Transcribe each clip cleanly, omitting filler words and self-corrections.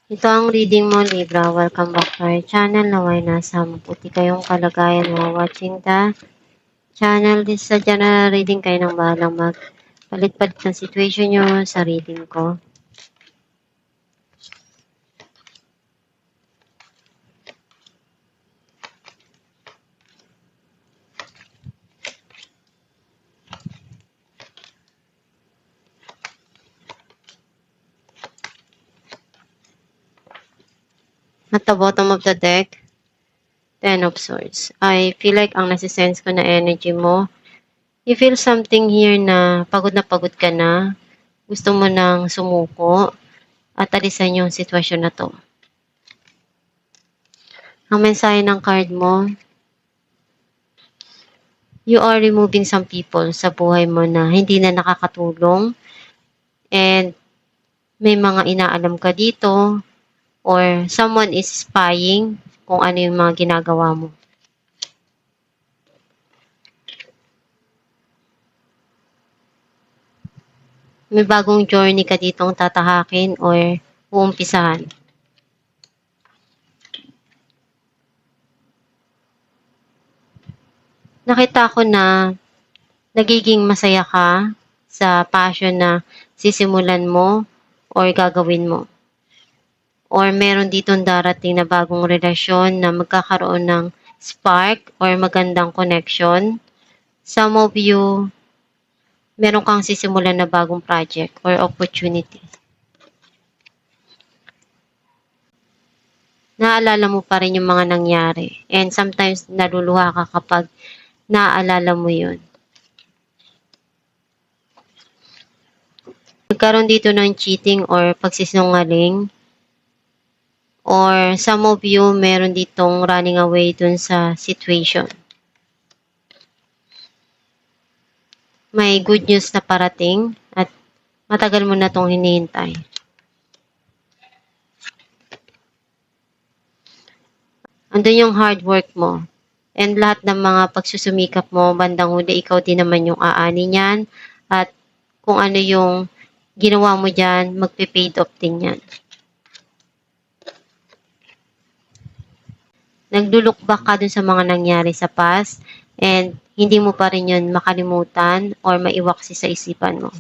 Ito ang reading mo, Libra. Welcome back to our channel. Naway nasa mabuti kayong kalagayan mo watching the channel. This sa general reading, kayo nang bahalang magpalit-palit ng situation nyo sa reading ko. At the bottom of the deck, Ten of Swords. I feel like ang nasisense ko na energy mo, you feel something here na pagod ka na, gusto mo nang sumuko, at alisan yung sitwasyon na to. Ang mensahe ng card mo, you are removing some people sa buhay mo na hindi na nakakatulong, and may mga inaalam ka dito, or someone is spying kung ano yung mga ginagawa mo. May bagong journey ka ditong tatahakin or uumpisahan. Nakita ko na nagiging masaya ka sa passion na sisimulan mo or gagawin mo. Or meron ditong darating na bagong relasyon na magkakaroon ng spark or magandang connection. Some of you, meron kang sisimulan na bagong project or opportunity. Naaalala mo pa rin yung mga nangyari. And sometimes naluluha ka kapag naaalala mo yun. Nagkaroon dito ng cheating or pagsisinungaling. Or some of you, meron ditong running away dun sa situation. May good news na parating at matagal mo na tong hinihintay. Andun yung hard work mo. And lahat ng mga pagsusumikap mo, bandang huli, ikaw din naman yung aani niyan. At kung ano yung ginawa mo dyan, magpe-paid off din yan. Naglulook back ka dun sa mga nangyari sa past, and hindi mo pa rin yun makalimutan or maiwaksi sa isipan mo.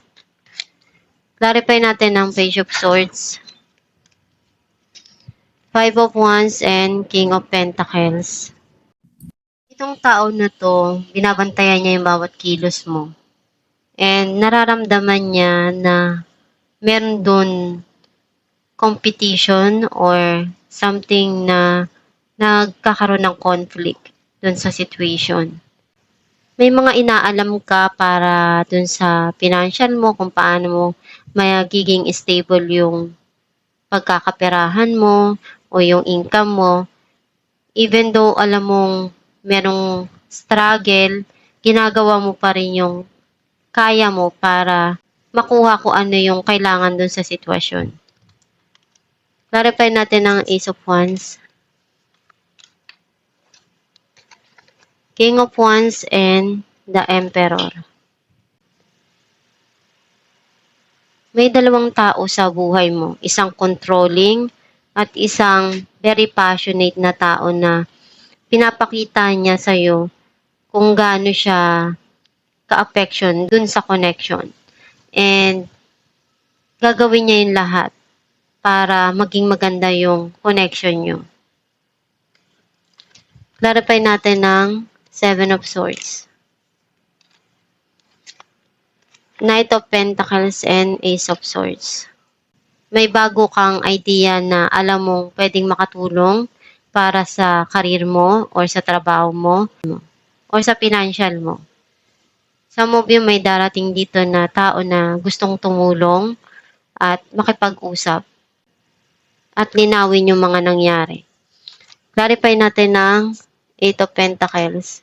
Clarify natin ang Page of Swords, Five of Wands, and King of Pentacles. Itong tao na to, binabantayan niya yung bawat kilos mo. And nararamdaman niya na meron dun competition or something na nagkakaroon ng conflict dun sa situation. May mga inaalam ka para dun sa financial mo, kung paano mo magiging stable yung pagkakaperahan mo o yung income mo. Even though alam mong merong struggle, ginagawa mo pa rin yung kaya mo para makuha kung ano yung kailangan dun sa sitwasyon. Clarify natin ang Ace of Wands, King of Wands, and the Emperor. May dalawang tao sa buhay mo, isang controlling at isang very passionate na tao na pinapakita niya sa'yo kung gaano siya ka-affection dun sa connection. And gagawin niya yung lahat para maging maganda yung connection nyo. Clarify natin ng Seven of Swords, Knight of Pentacles, and Ace of Swords. May bago kang idea na alam mong pwedeng makatulong para sa career mo or sa trabaho mo or sa financial mo. Some of you, may darating dito na tao na gustong tumulong at makipag-usap at linawin yung mga nangyari. Clarify natin ng Eight of Pentacles,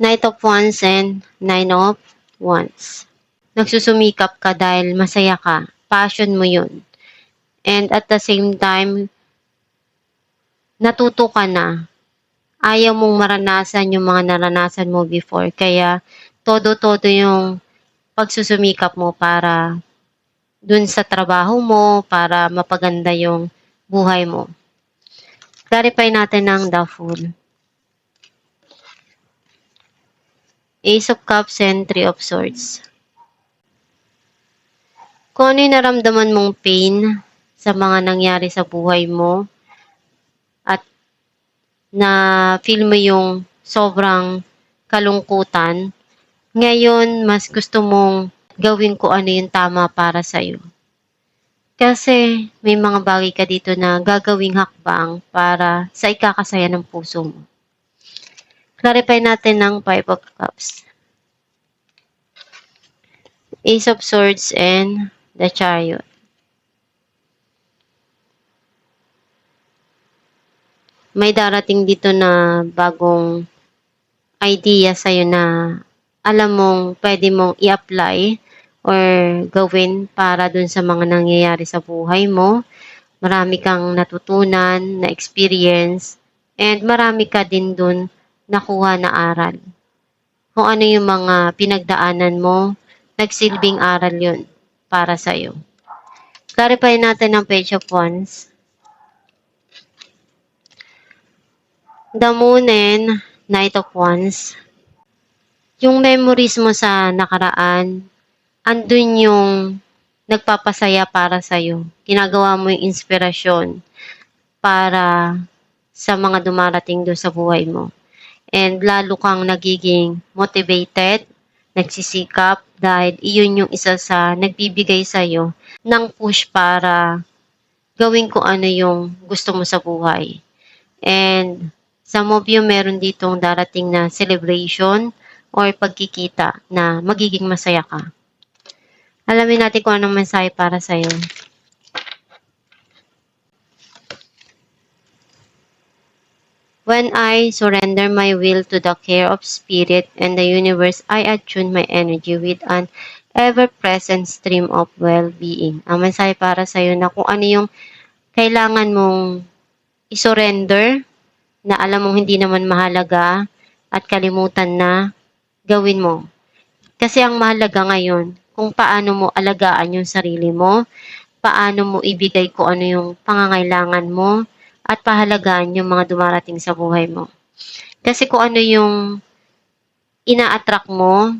Knight of Wands, and Nine of Wands. Nagsusumikap ka dahil masaya ka. Passion mo yun. And at the same time, natuto ka na. Ayaw mong maranasan yung mga naranasan mo before. Kaya, todo-todo yung pagsusumikap mo para dun sa trabaho mo para mapaganda yung buhay mo. Clarify natin ng the Fool. Ace of Cups and Three of Swords. Kung ano yung naramdaman mong pain sa mga nangyari sa buhay mo at na feel mo yung sobrang kalungkutan, ngayon mas gusto mong gawin ko ano yung tama para sa'yo. Kasi may mga bagay ka dito na gagawing hakbang para sa ikakasaya ng puso mo. Clarify natin ng Five of Cups. Ace of Swords and the Chariot. May darating dito na bagong idea sa'yo na alam mong pwede mong i-apply or gawin para dun sa mga nangyayari sa buhay mo. Marami kang natutunan, na experience, and marami ka din dun nakuha na aral. Kung ano yung mga pinagdaanan mo, nagsilbing aral yun para sa'yo. Clarify natin ang Page of Wands. The Moon and Knight of Wands. Yung memories mo sa nakaraan, andun yung nagpapasaya para sa'yo. Ginagawa mo yung inspirasyon para sa mga dumarating doon sa buhay mo. And lalo kang nagiging motivated, nagsisikap dahil iyon yung isa sa nagbibigay sa'yo ng push para gawin kung ano yung gusto mo sa buhay. And some of you meron ditong darating na celebration or pagkikita na magiging masaya ka. Alamin natin kung anong mensahe para sa'yo. When I surrender my will to the care of Spirit and the universe, I attune my energy with an ever-present stream of well-being. Ang mensahe para sa'yo na kung ano yung kailangan mong isurrender na alam mong hindi naman mahalaga at kalimutan na gawin mo. Kasi ang mahalaga ngayon, kung paano mo alagaan yung sarili mo, paano mo ibigay kung ano yung pangangailangan mo, at pahalagaan yung mga dumarating sa buhay mo. Kasi kung ano yung ina-attract mo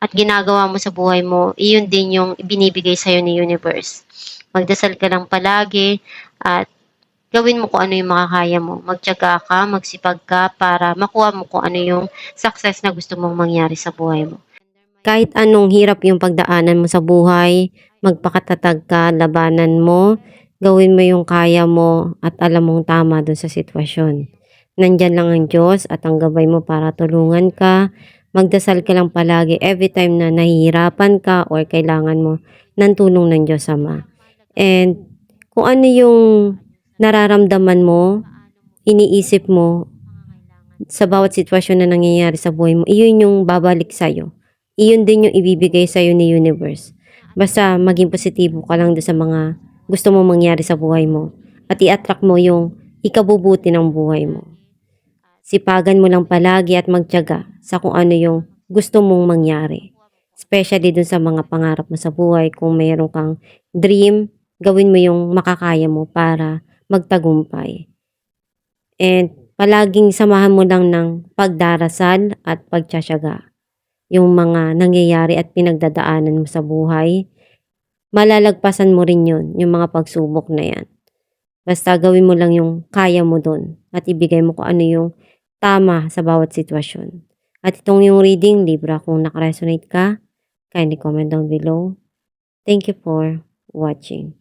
at ginagawa mo sa buhay mo, iyon din yung binibigay sa'yo ni universe. Magdasal ka lang palagi at gawin mo kung ano yung makakaya mo. Magtiyaga ka, magsipag ka para makuha mo kung ano yung success na gusto mong mangyari sa buhay mo. Kahit anong hirap yung pagdaanan mo sa buhay, magpakatatag ka, labanan mo, gawin mo yung kaya mo at alam mong tama dun sa sitwasyon. Nandyan lang ang Diyos at ang gabay mo para tulungan ka. Magdasal ka lang palagi every time na nahihirapan ka or kailangan mo ng tulong ng Diyos Ama. And kung ano yung nararamdaman mo, iniisip mo sa bawat sitwasyon na nangyayari sa buhay mo, iyon yung babalik sa'yo. Iyon din yung ibibigay sa'yo ni universe. Basta maging positibo ka lang doon sa mga gusto mo mangyari sa buhay mo. At i-attract mo yung ikabubuti ng buhay mo. Sipagan mo lang palagi at magtiyaga sa kung ano yung gusto mong mangyari. Especially dun sa mga pangarap mo sa buhay. Kung mayroon kang dream, gawin mo yung makakaya mo para magtagumpay. And palaging samahan mo lang ng pagdarasal at pagtsatsaga. Yung mga nangyayari at pinagdadaanan mo sa buhay, malalagpasan mo rin yun, yung mga pagsubok na yan. Basta gawin mo lang yung kaya mo dun at ibigay mo kung ano yung tama sa bawat sitwasyon. At itong yung reading, Libra, kung nakaresonate ka, kindly comment down below. Thank you for watching.